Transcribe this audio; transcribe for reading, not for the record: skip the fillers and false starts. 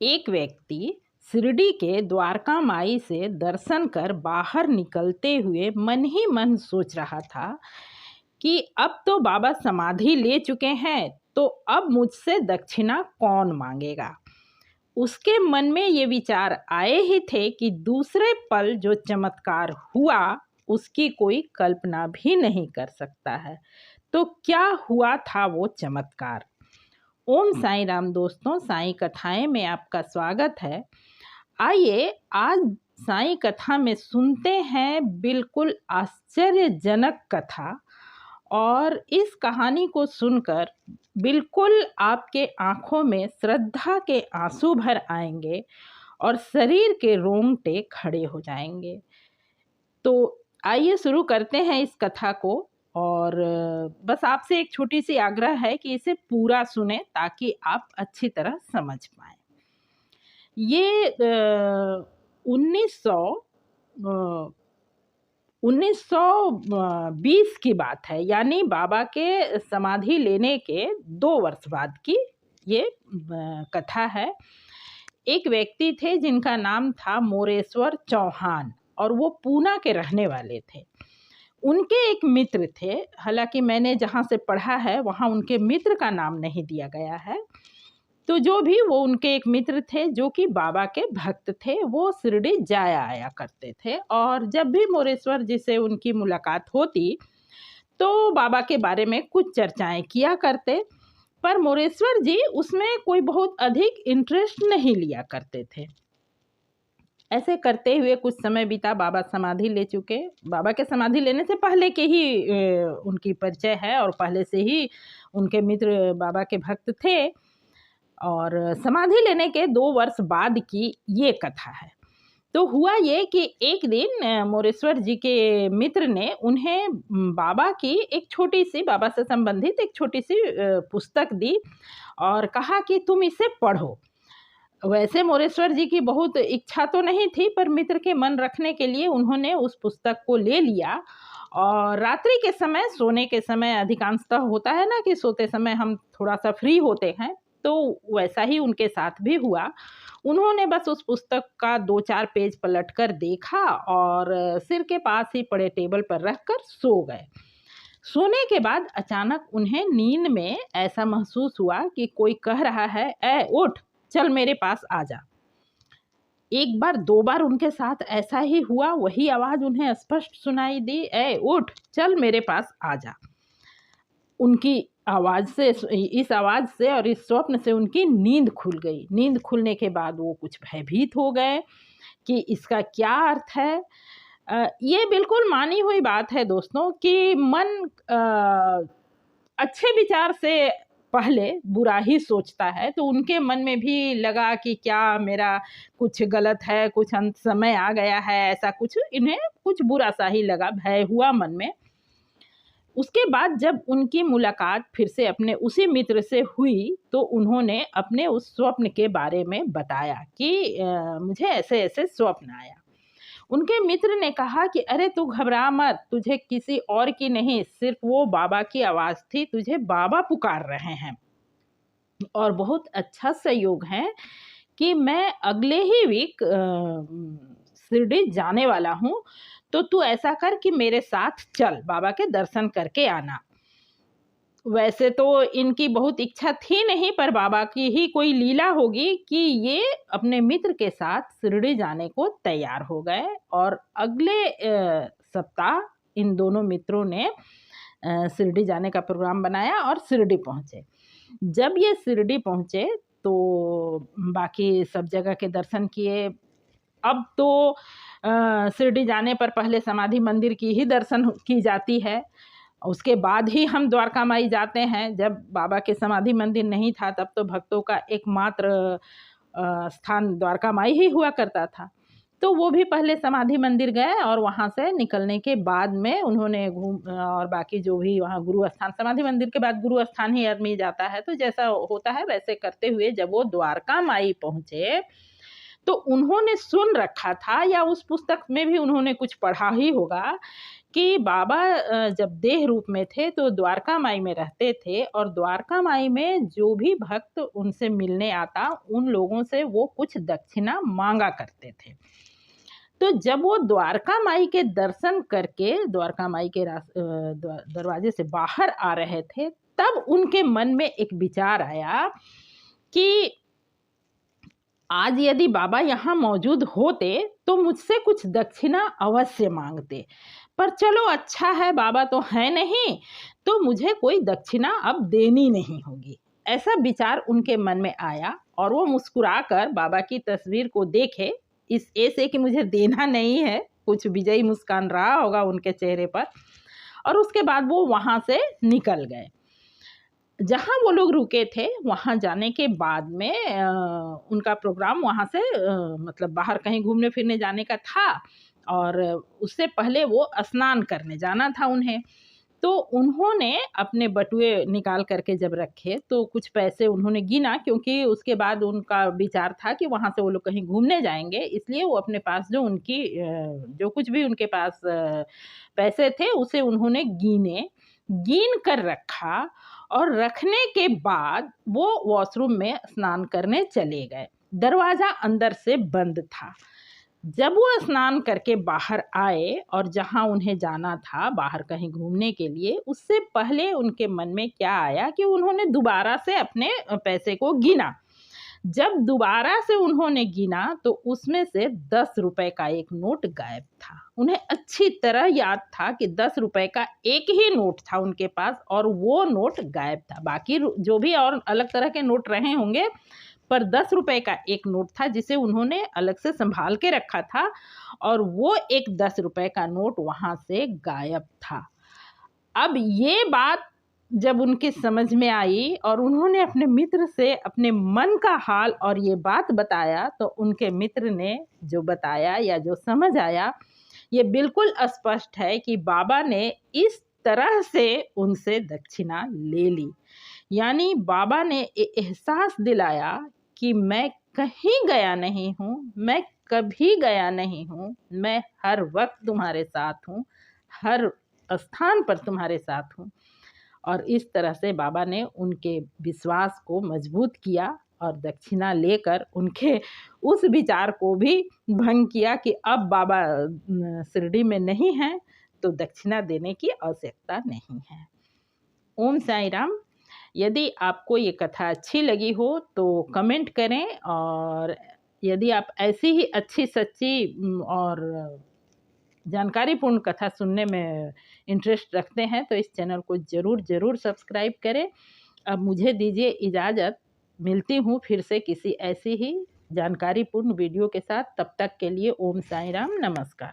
एक व्यक्ति शिरडी के द्वारका माई से दर्शन कर बाहर निकलते हुए मन ही मन सोच रहा था कि अब तो बाबा समाधि ले चुके हैं, तो अब मुझसे दक्षिणा कौन मांगेगा। उसके मन में ये विचार आए ही थे कि दूसरे पल जो चमत्कार हुआ उसकी कोई कल्पना भी नहीं कर सकता है। तो क्या हुआ था वो चमत्कार। ओम साईं राम दोस्तों, साईं कथाएं में आपका स्वागत है। आइए आज साईं कथा में सुनते हैं बिल्कुल आश्चर्यजनक कथा, और इस कहानी को सुनकर बिल्कुल आपके आंखों में श्रद्धा के आंसू भर आएंगे और शरीर के रोंगटे खड़े हो जाएंगे। तो आइए शुरू करते हैं इस कथा को। और बस आपसे एक छोटी सी आग्रह है कि इसे पूरा सुने ताकि आप अच्छी तरह समझ पाएं। ये 1920 की बात है, यानी बाबा के समाधि लेने के 2 वर्ष बाद की ये कथा है। एक व्यक्ति थे जिनका नाम था मोरेश्वर चौहान, और वो पूना के रहने वाले थे। उनके एक मित्र थे, हालांकि मैंने जहाँ से पढ़ा है वहाँ उनके मित्र का नाम नहीं दिया गया है। तो जो भी, वो उनके एक मित्र थे जो कि बाबा के भक्त थे। वो शिरडी जाया आया करते थे, और जब भी मोरेश्वर जी से उनकी मुलाकात होती तो बाबा के बारे में कुछ चर्चाएं किया करते, पर मोरेश्वर जी उसमें कोई बहुत अधिक इंटरेस्ट नहीं लिया करते थे। ऐसे करते हुए कुछ समय बीता, बाबा समाधि ले चुके। बाबा के समाधि लेने से पहले के ही उनकी परिचय है, और पहले से ही उनके मित्र बाबा के भक्त थे। और समाधि लेने के 2 वर्ष बाद की ये कथा है। तो हुआ ये कि एक दिन मोरेश्वर जी के मित्र ने उन्हें बाबा की एक छोटी सी, बाबा से संबंधित एक छोटी सी पुस्तक दी और कहा कि तुम इसे पढ़ो। वैसे मोरेश्वर जी की बहुत इच्छा तो नहीं थी, पर मित्र के मन रखने के लिए उन्होंने उस पुस्तक को ले लिया। और रात्रि के समय, सोने के समय अधिकांशतः होता है ना कि सोते समय हम थोड़ा सा फ्री होते हैं, तो वैसा ही उनके साथ भी हुआ। उन्होंने बस उस पुस्तक का 2-4 पेज पलट कर देखा और सिर के पास ही पड़े टेबल पर रखकर सो गए। सोने के बाद अचानक उन्हें नींद में ऐसा महसूस हुआ कि कोई कह रहा है, ए उठ, चल मेरे पास आ जा। 1 बार 2 बार उनके साथ ऐसा ही हुआ, वही आवाज उन्हें स्पष्ट सुनाई दी, ए उठ, चल मेरे पास आ जा। उनकी आवाज से, इस आवाज से और इस स्वप्न से उनकी नींद खुल गई। नींद खुलने के बाद वो कुछ भयभीत हो गए कि इसका क्या अर्थ है। ये बिल्कुल मानी हुई बात है दोस्तों कि मन अच्छे विचार से पहले बुरा ही सोचता है। तो उनके मन में भी लगा कि क्या मेरा कुछ गलत है, कुछ अंत समय आ गया है, ऐसा कुछ इन्हें कुछ बुरा सा ही लगा, भय हुआ मन में। उसके बाद जब उनकी मुलाकात फिर से अपने उसी मित्र से हुई तो उन्होंने अपने उस स्वप्न के बारे में बताया कि मुझे ऐसे ऐसे स्वप्न आया। उनके मित्र ने कहा कि अरे तू घबरा मत, तुझे किसी और की नहीं, सिर्फ वो बाबा की आवाज़ थी, तुझे बाबा पुकार रहे हैं। और बहुत अच्छा संयोग है कि मैं अगले ही वीक शिरडी जाने वाला हूँ, तो तू ऐसा कर कि मेरे साथ चल, बाबा के दर्शन करके आना। वैसे तो इनकी बहुत इच्छा थी नहीं, पर बाबा की ही कोई लीला होगी कि ये अपने मित्र के साथ शिरडी जाने को तैयार हो गए। और अगले सप्ताह इन दोनों मित्रों ने शिरडी जाने का प्रोग्राम बनाया और शिरडी पहुँचे। जब ये शिरडी पहुँचे तो बाकी सब जगह के दर्शन किए। अब तो शिरडी जाने पर पहले समाधि मंदिर की ही दर्शन की जाती है, उसके बाद ही हम द्वारका माई जाते हैं। जब बाबा के समाधि मंदिर नहीं था तब तो भक्तों का एकमात्र स्थान द्वारका माई ही हुआ करता था। तो वो भी पहले समाधि मंदिर गए और वहाँ से निकलने के बाद में उन्होंने और बाकी जो भी वहाँ गुरु स्थान, समाधि मंदिर के बाद गुरु स्थान ही आदमी जाता है, तो जैसा होता है वैसे करते हुए जब वो द्वारका माई पहुँचे तो उन्होंने सुन रखा था, या उस पुस्तक में भी उन्होंने कुछ पढ़ा ही होगा कि बाबा जब देह रूप में थे तो द्वारका माई में रहते थे, और द्वारका माई में जो भी भक्त उनसे मिलने आता उन लोगों से वो कुछ दक्षिणा मांगा करते थे। तो जब वो द्वारका माई के दर्शन करके द्वारका माई के दरवाजे से बाहर आ रहे थे, तब उनके मन में एक विचार आया कि आज यदि बाबा यहाँ मौजूद होते तो मुझसे कुछ दक्षिणा अवश्य मांगते, पर चलो अच्छा है बाबा तो है नहीं, तो मुझे कोई दक्षिणा अब देनी नहीं होगी। ऐसा विचार उनके मन में आया और वो मुस्कुराकर बाबा की तस्वीर को देखे, इस ऐसे कि मुझे देना नहीं है, कुछ विजयी मुस्कान रहा होगा उनके चेहरे पर, और उसके बाद वो वहाँ से निकल गए। जहाँ वो लोग रुके थे वहाँ जाने के बाद में उनका प्रोग्राम वहाँ से मतलब बाहर कहीं घूमने फिरने जाने का था, और उससे पहले वो स्नान करने जाना था उन्हें। तो उन्होंने अपने बटुए निकाल करके जब रखे तो कुछ पैसे उन्होंने गिना, क्योंकि उसके बाद उनका विचार था कि वहाँ से वो लोग कहीं घूमने जाएंगे, इसलिए वो अपने पास जो उनकी जो कुछ भी उनके पास पैसे थे उसे उन्होंने गिन कर रखा, और रखने के बाद वो वॉशरूम में स्नान करने चले गए। दरवाज़ा अंदर से बंद था। जब वो स्नान करके बाहर आए और जहाँ उन्हें जाना था बाहर कहीं घूमने के लिए, उससे पहले उनके मन में क्या आया कि उन्होंने दोबारा से अपने पैसे को गिना। जब दोबारा से उन्होंने गिना तो उसमें से 10 रुपए का एक नोट गायब था। उन्हें अच्छी तरह याद था कि 10 रुपए का एक ही नोट था उनके पास, और वो नोट गायब था। बाकी जो भी और अलग तरह के नोट रहे होंगे, पर 10 रुपए का एक नोट था जिसे उन्होंने अलग से संभाल के रखा था, और वो एक 10 रुपए का नोट वहाँ से गायब था। अब ये बात जब उनकी समझ में आई और उन्होंने अपने मित्र से अपने मन का हाल और ये बात बताया, तो उनके मित्र ने जो बताया या जो समझ आया, ये बिल्कुल स्पष्ट है कि बाबा ने इस तरह से उनसे दक्षिणा ले ली। यानी बाबा ने एहसास दिलाया कि मैं कहीं गया नहीं हूँ, मैं कभी गया नहीं हूँ, मैं हर वक्त तुम्हारे साथ हूँ, हर स्थान पर तुम्हारे साथ हूँ। और इस तरह से बाबा ने उनके विश्वास को मजबूत किया और दक्षिणा लेकर उनके उस विचार को भी भंग किया कि अब बाबा शिरडी में नहीं हैं तो दक्षिणा देने की आवश्यकता नहीं है। ओम साई राम। यदि आपको ये कथा अच्छी लगी हो तो कमेंट करें, और यदि आप ऐसी ही अच्छी सच्ची और जानकारीपूर्ण कथा सुनने में इंटरेस्ट रखते हैं तो इस चैनल को ज़रूर सब्सक्राइब करें। अब मुझे दीजिए इजाज़त, मिलती हूँ फिर से किसी ऐसी ही जानकारीपूर्ण वीडियो के साथ। तब तक के लिए ओम साई राम, नमस्कार।